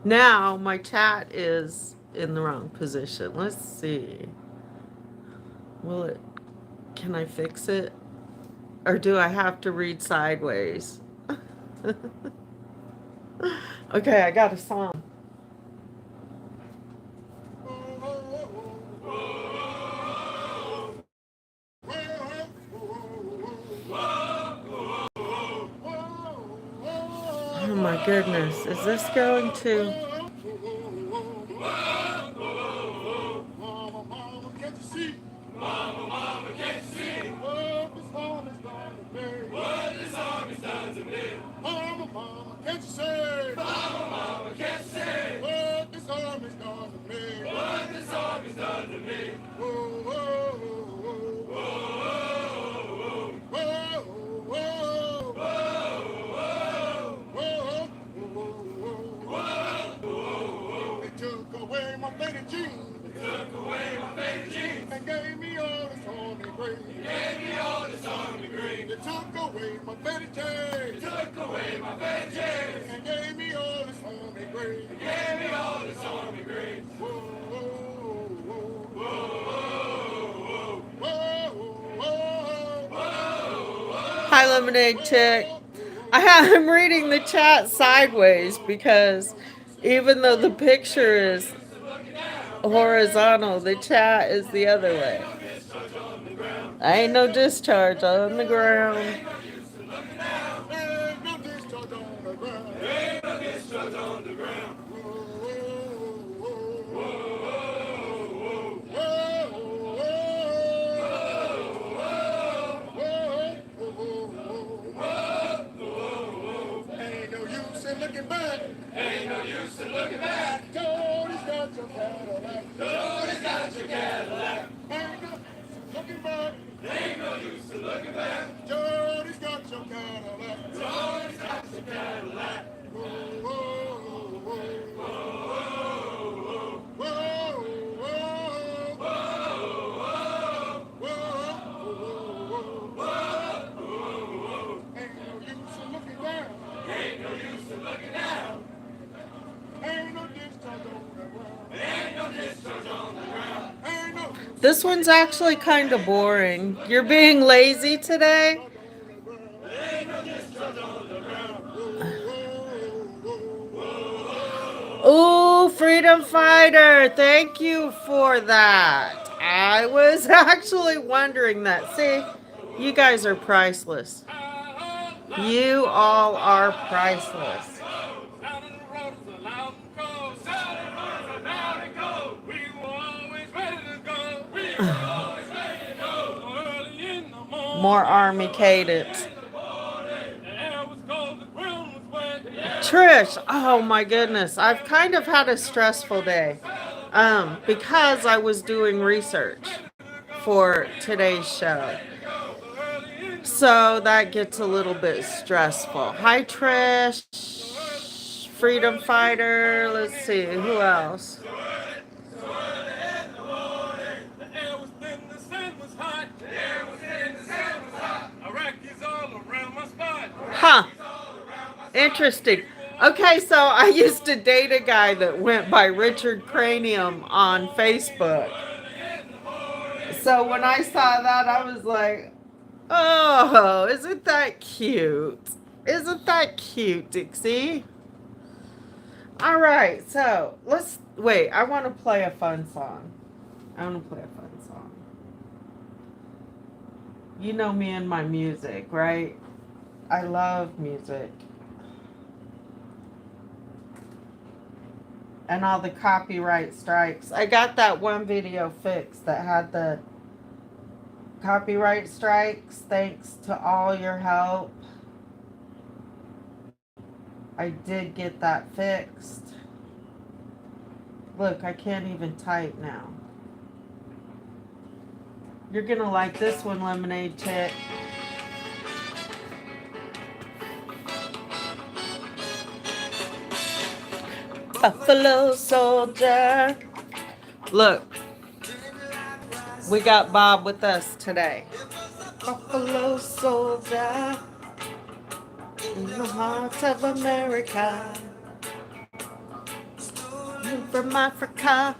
Now my chat is in the wrong position. Let's see. Will it, can I fix it? Or do I have to read sideways? Okay, I got a song. Oh my goodness. Is this going to... Took away my baby jeans. They took away my baby jeans. And gave me all this army green. Gave me all this army green. They took away my baby jeans. They took away my baby jeans. And gave me all this army green. Gave me all this army green. Whoa, whoa, whoa, whoa, whoa, whoa, whoa. Hi, Lemonade Chick. I'm reading the chat sideways because even though the picture is horizontal, the chat is the other way. Ain't no discharge on the ground. Looking back, ain't no use in looking back. Jody's got your Cadillac. Jody's got your Cadillac. Ain't no looking back. Ain't no use in looking back. Jody's got your Cadillac. Jody's got your Cadillac. Whoa, whoa, whoa, whoa, whoa, whoa, whoa, whoa. Ain't no use in looking down. Ain't no use in looking down. Ain't no discharge on the ground. Ain't no discharge on the ground. Ain't no. This one's actually kind of boring. You're being lazy today? Ain't no discharge on the ground. Ooh, Freedom Fighter. Thank you for that. I was actually wondering that. See, you guys are priceless. You all are priceless. More Army cadence. Trish, oh my goodness. I've kind of had a stressful day because I was doing research for today's show. So that gets a little bit stressful. Hi, Trish. Freedom Fighter. Let's see. Who else? Huh. Interesting. Okay, so I used to date a guy that went by Richard Cranium on Facebook. So when I saw that, I was like, oh, isn't that cute? Isn't that cute, Dixie? All right, so let's wait. I want to play a fun song. I want to play a fun song. You know me and my music, right? I love music. And all the copyright strikes. I got that one video fixed that had the copyright strikes. Thanks to all your help. I did get that fixed. Look, I can't even type now. You're gonna like this one, Lemonade Chick. Buffalo Soldier. Look, we got Bob with us today. Buffalo Soldier. In the heart of America, from Africa,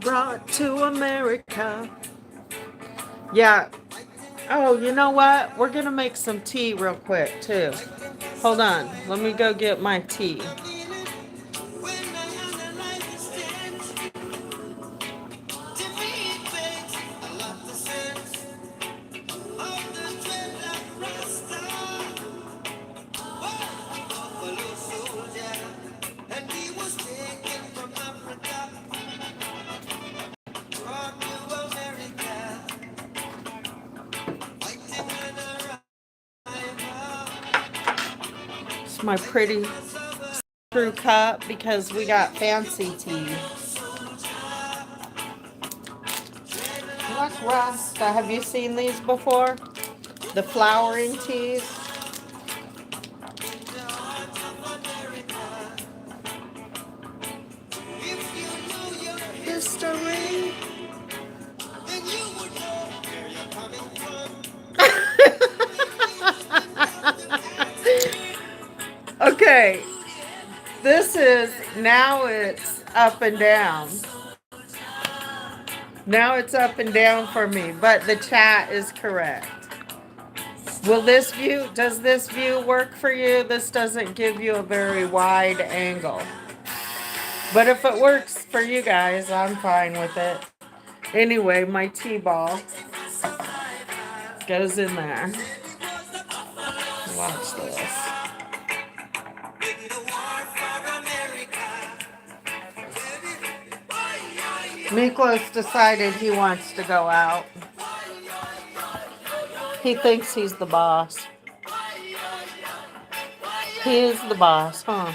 brought to America. Yeah. Oh, you know what? We're gonna make some tea real quick too. Hold on. Let me go get my tea. It's my pretty brew cup because we got fancy tea. Like Rasta. Have you seen these before? The flowering teas. History. Okay, this is now it's up and down. Now it's up and down for me, but the chat is correct. Will this view, does this view work for you? This doesn't give you a very wide angle. But if it works for you guys, I'm fine with it. Anyway, my tea ball goes in there. Watch this. Miklos decided he wants to go out. He thinks he's the boss. He is the boss, huh?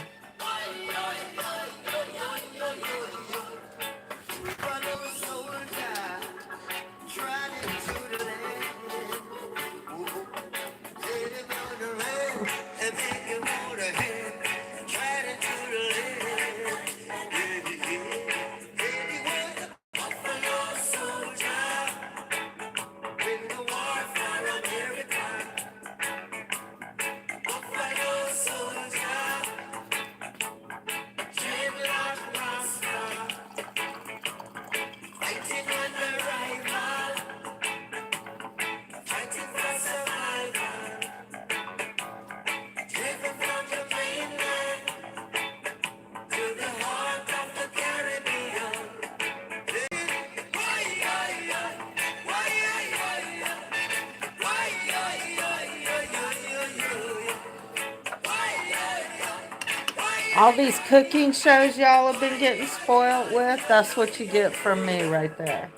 All these cooking shows y'all have been getting spoiled with, that's what you get from me right there.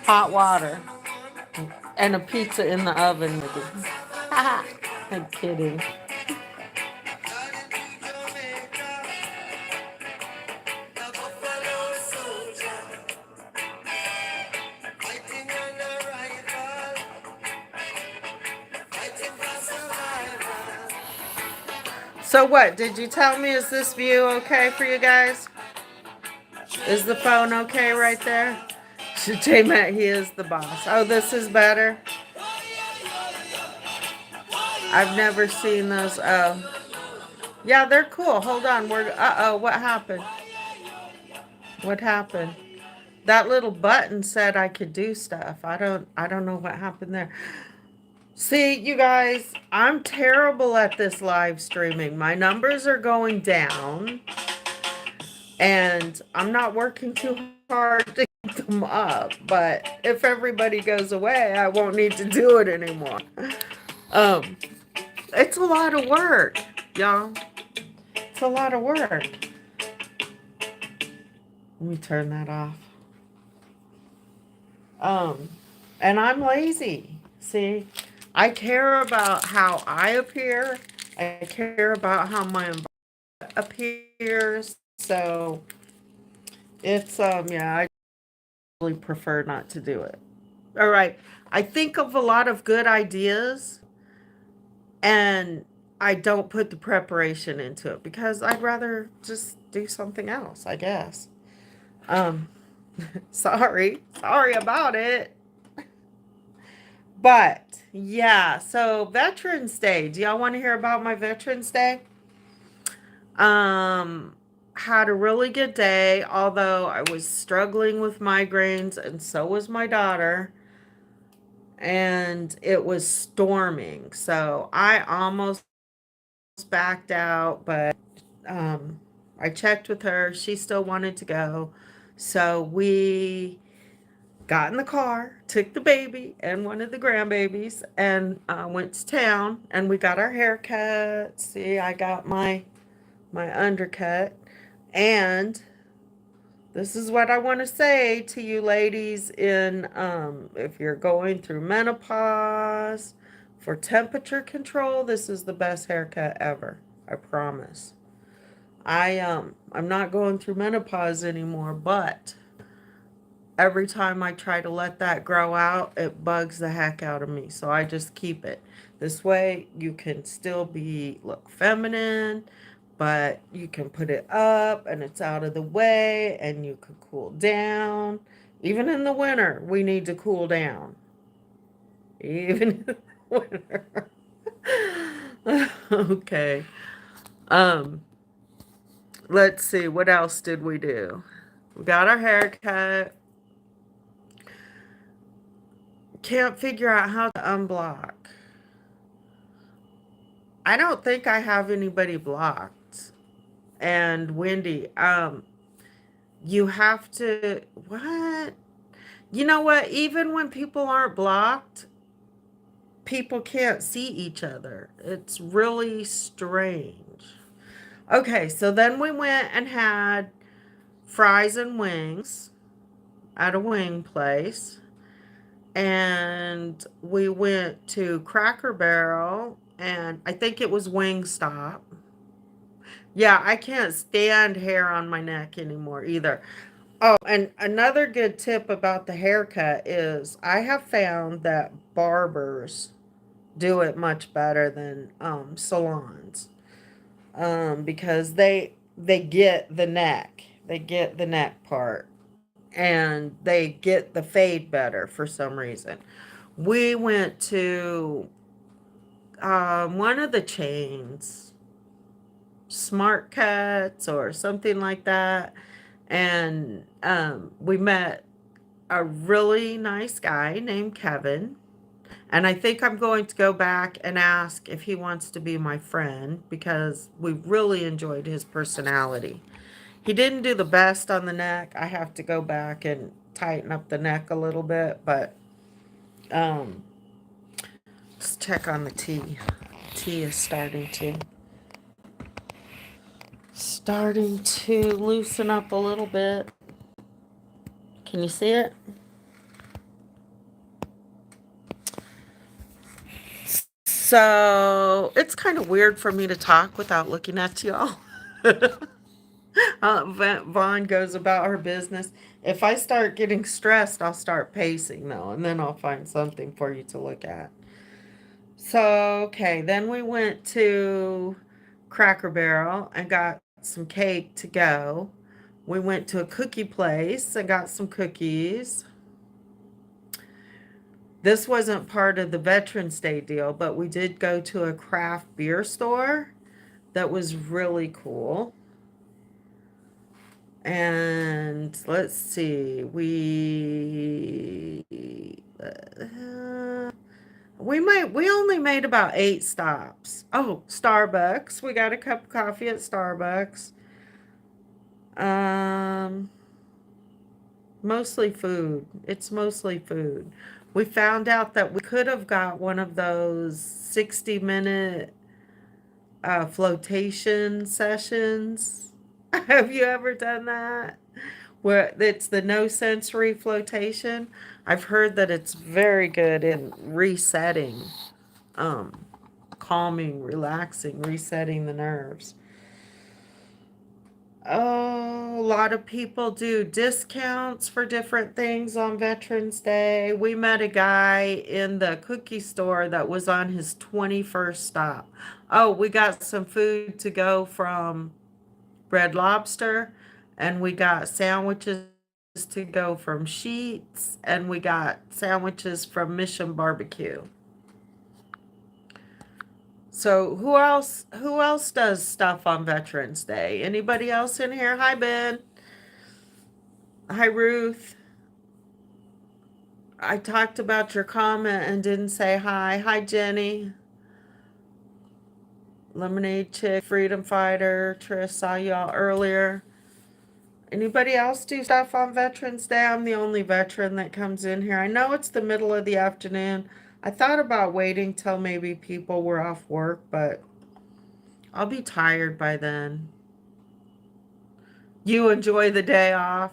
Hot water and a pizza in the oven with it. I'm kidding. So what, did you tell me, is this view okay for you guys? Is the phone okay right there? J Matt, he is the boss. Oh, this is better? I've never seen those. Oh. Yeah, they're cool. Hold on. Uh-oh, what happened? What happened? That little button said I could do stuff. I don't know what happened there. See, you guys, I'm terrible at this live streaming. My numbers are going down, and I'm not working too hard to keep them up. But if everybody goes away, I won't need to do it anymore. Um, it's a lot of work, y'all. It's a lot of work. Let me turn that off. And I'm lazy. See, I care about how I appear. I care about how my environment appears. So it's yeah, I really prefer not to do it. All right. I think of a lot of good ideas and I don't put the preparation into it because I'd rather just do something else, I guess. Um sorry about it. But yeah, so Veterans Day. Do y'all want to hear about my Veterans Day? Um, had a really good day, although I was struggling with migraines, and so was my daughter. And it was storming, so I almost backed out, but I checked with her. She still wanted to go, so we got in the car, took the baby and one of the grandbabies, and went to town. And we got our hair cut. See, I got my undercut, and this is what I want to say to you ladies in if you're going through menopause for temperature control, this is the best haircut ever. I promise. I'm not going through menopause anymore, but every time I try to let that grow out, it bugs the heck out of me. So I just keep it. This way you can still be look feminine, but you can put it up and it's out of the way and you can cool down. Even in the winter, we need to cool down. Even in the winter. Okay. Um, let's see, what else did we do? We got our hair cut. Can't figure out how to unblock. I don't think I have anybody blocked. And Wendy, you have to what? You know what? Even when people aren't blocked, people can't see each other. It's really strange. Okay, so then we went and had fries and wings at a wing place. And we went to Cracker Barrel, and I think it was Wingstop. Yeah, I can't stand hair on my neck anymore either. Oh, and another good tip about the haircut is I have found that barbers do it much better than salons, because they get the neck, they get the neck part, and they get the fade better for some reason. We went to one of the chains, Smart Cuts or something like that, and we met a really nice guy named Kevin. And I think I'm going to go back and ask if he wants to be my friend because we really enjoyed his personality. He didn't do the best on the neck. I have to go back and tighten up the neck a little bit, but um, let's check on the T. T is starting to loosen up a little bit. Can you see it? So it's kind of weird for me to talk without looking at y'all. Vaughn goes about her business. If I start getting stressed, I'll start pacing though, and then I'll find something for you to look at. So, okay, then we went to Cracker Barrel and got some cake to go. We went to a cookie place and got some cookies. This wasn't part of the Veterans Day deal, but we did go to a craft beer store that was really cool. And let's see, we only made about 8 stops. Oh, Starbucks. We got a cup of coffee at Starbucks. Um, Mostly food. It's mostly food. We found out that we could have got one of those 60-minute flotation sessions. Have you ever done that? Where it's the no sensory flotation. I've heard that it's very good in resetting, um, calming, relaxing, resetting the nerves. Oh, a lot of people do discounts for different things on Veterans Day. We met a guy in the cookie store that was on his 21st stop. Oh, we got some food to go from Red Lobster, and we got sandwiches to go from Sheets, and we got sandwiches from Mission Barbecue. So who else does stuff on Veterans Day? Anybody else in here? Hi Ben. Hi Ruth. I talked about your comment and didn't say hi. Hi Jenny. Lemonade Chick, Freedom Fighter, Trish, saw y'all earlier. Anybody else do stuff on Veterans Day? I'm the only veteran that comes in here. I know it's the middle of the afternoon. I thought about waiting till maybe people were off work, but I'll be tired by then. You enjoy the day off?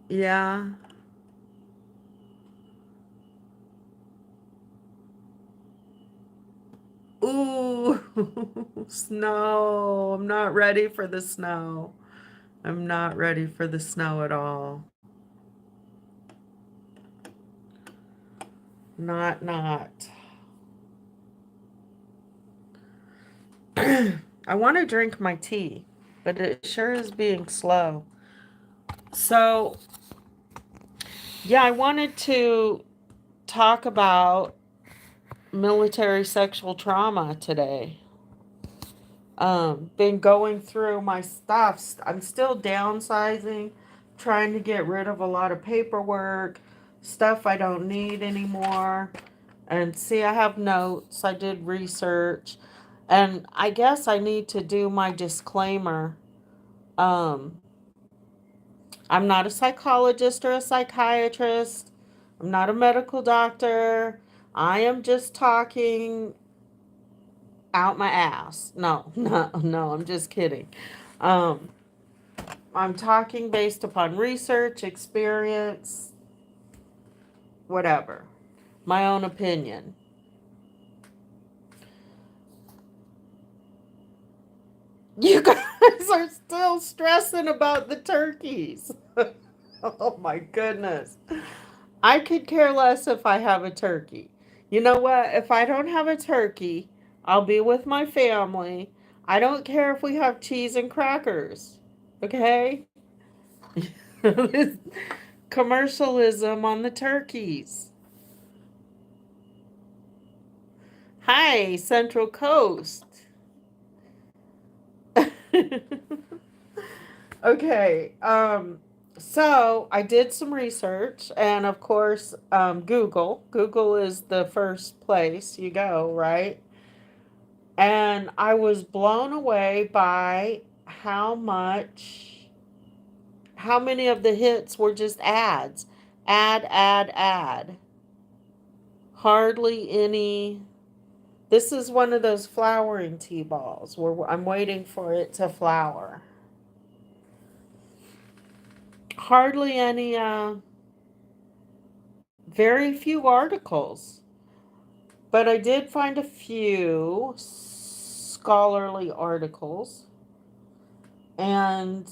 Yeah. Ooh, snow. I'm not ready for the snow. I'm not ready for the snow at all. Not. I want to drink my tea, but it sure is being slow. So, yeah, I wanted to talk about military sexual trauma today. Been going through my stuff. I'm still downsizing, trying to get rid of a lot of paperwork, stuff I don't need anymore. And see, I have notes, I did research, and I guess I need to do my disclaimer. Um, I'm not a psychologist or a psychiatrist. I'm not a medical doctor. I am just talking out my ass. No, no, I'm just kidding. Um, I'm talking based upon research, experience, whatever. My own opinion. You guys are still stressing about the turkeys. Oh my goodness. I could care less if I have a turkey. You know what? If I don't have a turkey, I'll be with my family. I don't care if we have cheese and crackers. Okay? Commercialism on the turkeys. Hi, Central Coast. Okay, so I did some research, and of course, Google. Google is the first place you go, right? And I was blown away by how many of the hits were just ads. Ad. Hardly any. This is one of those flowering tea balls where I'm waiting for it to flower. Hardly any, very few articles. But I did find a few scholarly articles and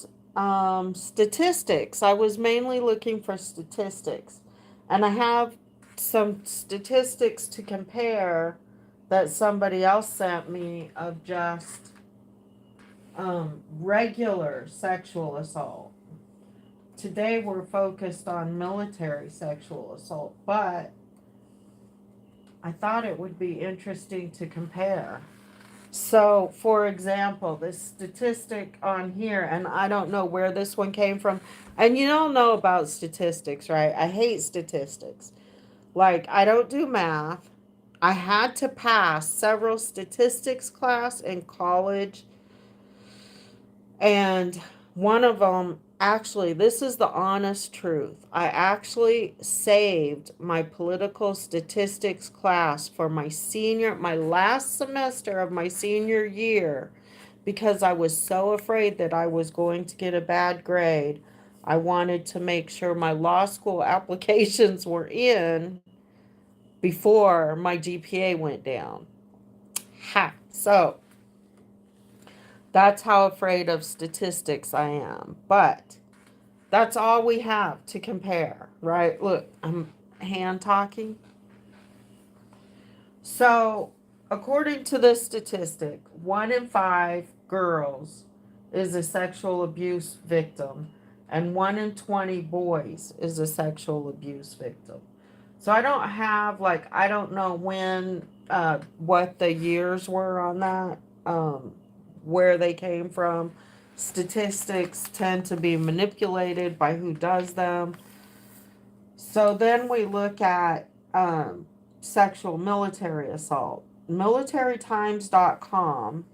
statistics. I was mainly looking for statistics. And I have some statistics to compare that somebody else sent me of just regular sexual assault. Today we're focused on military sexual assault, but I thought it would be interesting to compare. So, for example, this statistic on here, and I don't know where this one came from, and you don't know about statistics, right? I hate statistics. Like, I don't do math. I had to pass several statistics class in college, and one of them, actually, this is the honest truth. I actually saved my political statistics class for my last semester of my senior year because I was so afraid that I was going to get a bad grade. I wanted to make sure my law school applications were in before my GPA went down. Ha! So, that's how afraid of statistics I am. But that's all we have to compare, right? Look, I'm hand talking. So, according to this statistic, 1 in 5 girls is a sexual abuse victim, and 1 in 20 boys is a sexual abuse victim. So I don't have, like, I don't know when, what the years were on that, where they came from. Statistics tend to be manipulated by who does them. So then we look at sexual military assault. Militarytimes.com,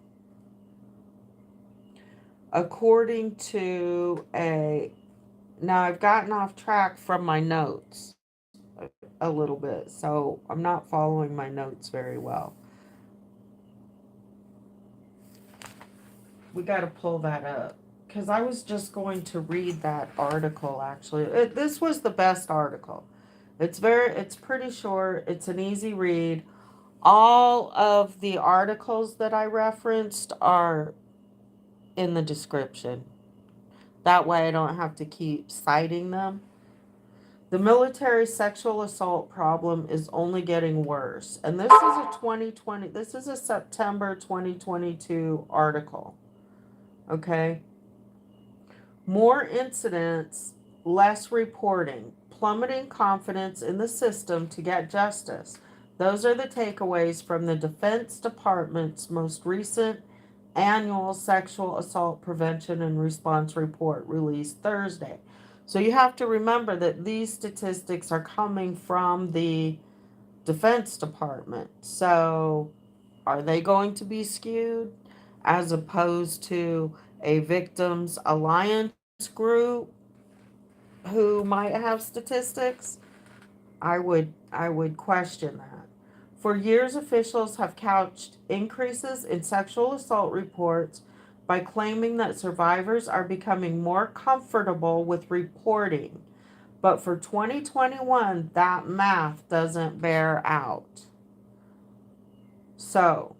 according to a, now I've gotten off track from my notes a little bit, so I'm not following my notes very well. We got to pull that up because I was just going to read that article. Actually, this was the best article. It's pretty short. It's an easy read. All of the articles that I referenced are in the description. That way I don't have to keep citing them. The military sexual assault problem is only getting worse. And this is a September 2022 article. Okay? More incidents, less reporting, plummeting confidence in the system to get justice. Those are the takeaways from the Defense Department's most recent annual sexual assault prevention and response report released Thursday. So you have to remember that these statistics are coming from the Defense Department. So are they going to be skewed as opposed to a victims alliance group who might have statistics? I would question that. For years, officials have couched increases in sexual assault reports by claiming that survivors are becoming more comfortable with reporting. But for 2021, that math doesn't bear out. So,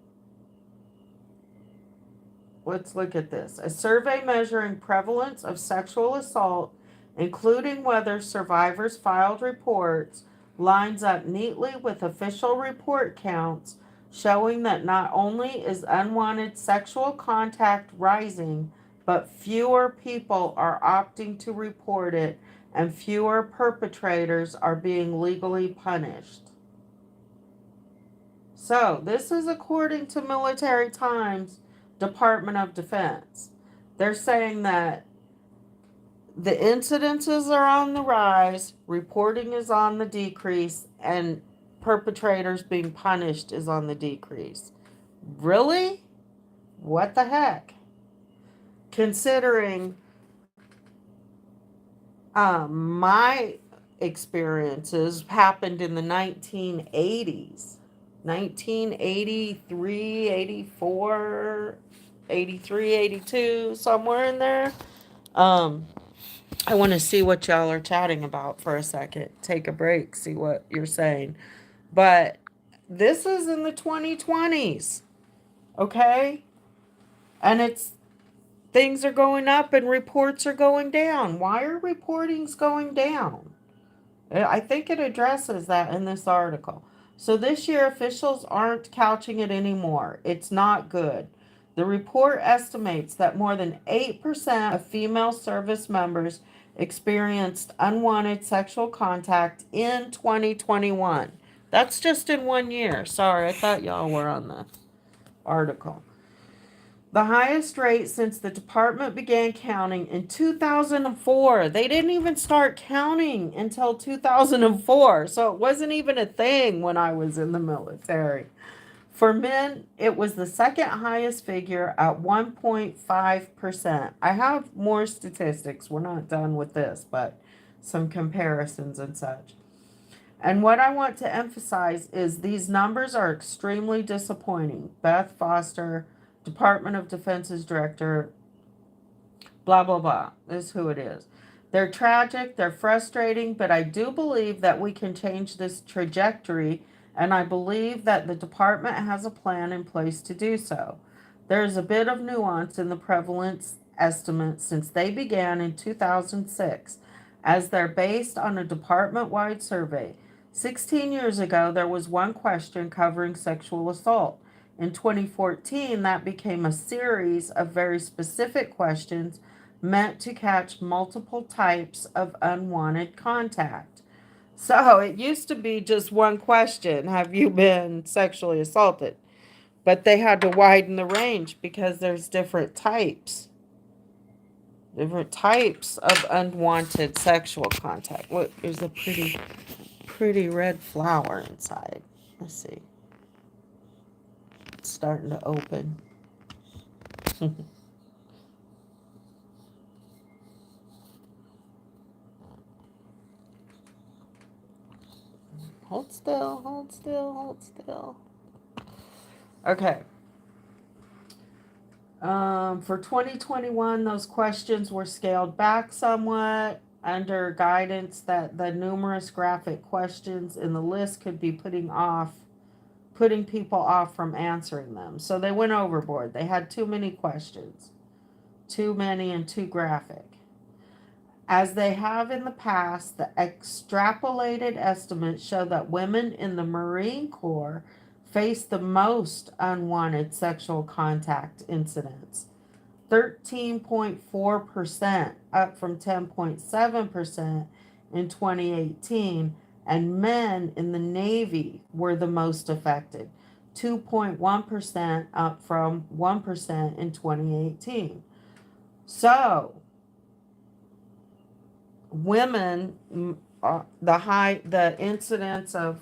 let's look at this. A survey measuring prevalence of sexual assault, including whether survivors filed reports, lines up neatly with official report counts, showing that not only is unwanted sexual contact rising, but fewer people are opting to report it and fewer perpetrators are being legally punished. So, this is according to Military Times, Department of Defense. They're saying that the incidences are on the rise, reporting is on the decrease, and perpetrators being punished is on the decrease. Really? What the heck? Considering my experiences happened in the 1980s. 1983, 84, 83, 82, somewhere in there. Um, I want to see what y'all are chatting about for a second. Take a break, see what you're saying. But this is in the 2020s, okay? And it's things are going up and reports are going down. Why are reportings going down? I think it addresses that in this article. So this year, officials aren't couching it anymore. It's not good. The report estimates that more than 8% of female service members experienced unwanted sexual contact in 2021. That's just in 1 year. Sorry, I thought y'all were on the article. The highest rate since the department began counting in 2004. They didn't even start counting until 2004, so it wasn't even a thing when I was in the military. For men, it was the second highest figure at 1.5%. I have more statistics. We're not done with this, but some comparisons and such. And what I want to emphasize is these numbers are extremely disappointing. Beth Foster, Department of Defense's director, blah, blah, blah. This is who it is. They're tragic, they're frustrating, but I do believe that we can change this trajectory, and I believe that the department has a plan in place to do so. There is a bit of nuance in the prevalence estimates since they began in 2006, as they're based on a department wide survey. 16 years ago, there was one question covering sexual assault. In 2014, that became a series of very specific questions meant to catch multiple types of unwanted contact. So it used to be just one question: have you been sexually assaulted? But they had to widen the range because there's different types of unwanted sexual contact. Look, there's a pretty red flower inside. Let's see. It's starting to open. Hold still, hold still, hold still. Okay. For 2021, those questions were scaled back somewhat under guidance that the numerous graphic questions in the list could be putting people off from answering them. So they went overboard. They had too many questions, too many and too graphic. As they have in the past, the extrapolated estimates show that women in the Marine Corps face the most unwanted sexual contact incidents, 13.4%, up from 10.7% in 2018, and men in the Navy were the most affected, 2.1%, up from 1% in 2018. So, women, the incidence of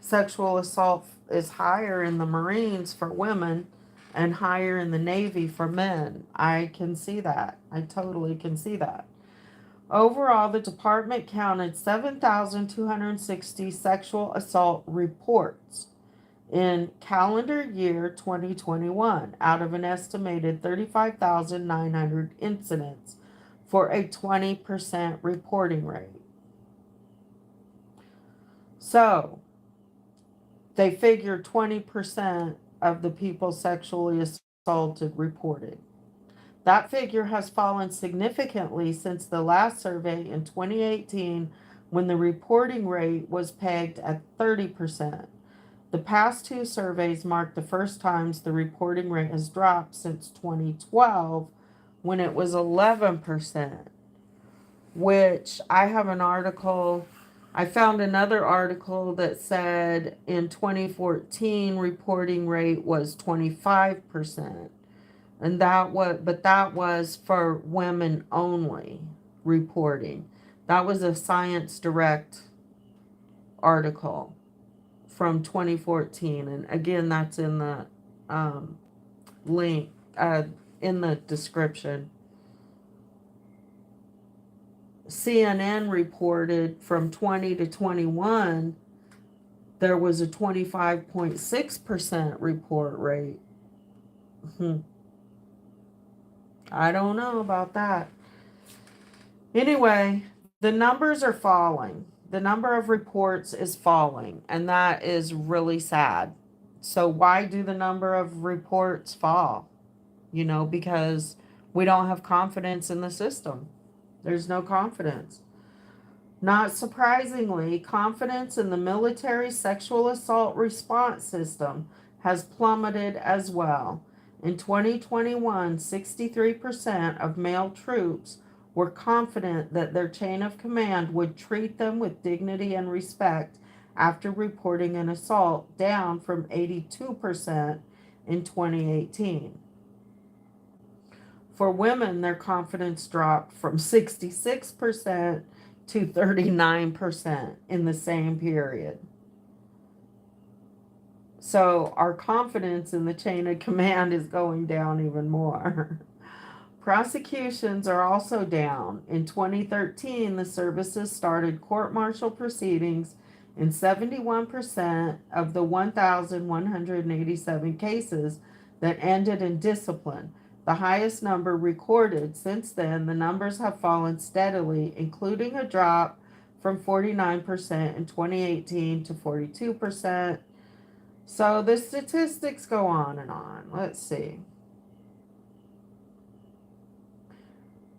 sexual assault is higher in the Marines for women and higher in the Navy for men. I can see that. I totally can see that. Overall, the department counted 7,260 sexual assault reports in calendar year 2021 out of an estimated 35,900 incidents for a 20% reporting rate. So, they figure 20% of the people sexually assaulted reported. That figure has fallen significantly since the last survey in 2018 when the reporting rate was pegged at 30%. The past two surveys mark the first times the reporting rate has dropped since 2012 when it was 11%, which I have an article. I found another article that said in 2014 reporting rate was 25%. And that was for women only reporting. That was a Science Direct article from 2014. And again, that's in the um, link in the description. CNN reported from 20 to 21, there was a 25.6% report rate. I don't know about that. Anyway, the numbers are falling. The number of reports is falling, and that is really sad. So, why do the number of reports fall? Because we don't have confidence in the system. There's no confidence. Not surprisingly, confidence in the military sexual assault response system has plummeted as well. In 2021, 63% of male troops were confident that their chain of command would treat them with dignity and respect after reporting an assault, down from 82% in 2018. For women, their confidence dropped from 66% to 39% in the same period. So our confidence in the chain of command is going down even more. Prosecutions are also down. In 2013, the services started court martial proceedings in 71% of the 1,187 cases that ended in discipline, the highest number recorded. Since then, the numbers have fallen steadily, including a drop from 49% in 2018 to 42%. So the statistics go on and on. Let's see.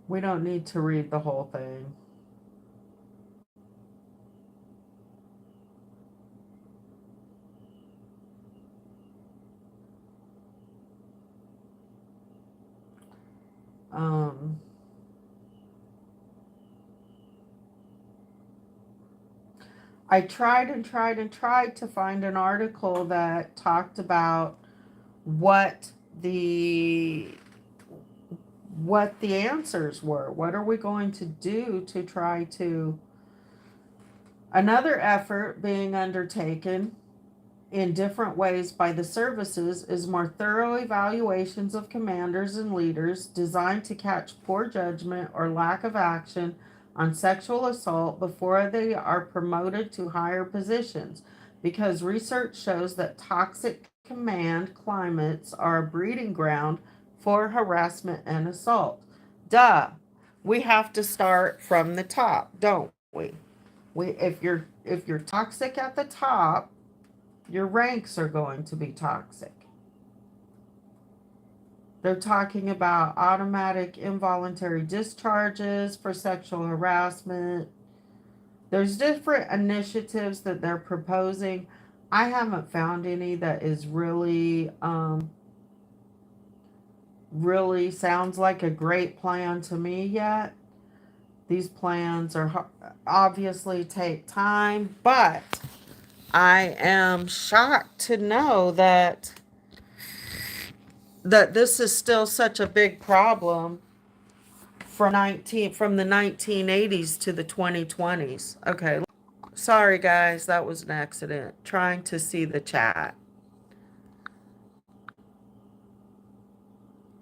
We don't need to read the whole thing. Um, I tried and tried and tried to find an article that talked about what the what the answers were. What are we going to do to try to another effort being undertaken in different ways by the services is more thorough evaluations of commanders and leaders designed to catch poor judgment or lack of action on sexual assault before they are promoted to higher positions, because research shows that toxic command climates are a breeding ground for harassment and assault. Duh. We have to start from the top, don't we? If you're toxic at the top, your ranks are going to be toxic. They're talking about automatic involuntary discharges for sexual harassment. There's different initiatives that they're proposing. I haven't found any that is really sounds like a great plan to me yet. These plans are obviously take time, but I am shocked to know that this is still such a big problem from the 1980s to the 2020s. Okay. Sorry guys, that was an accident. Trying to see the chat.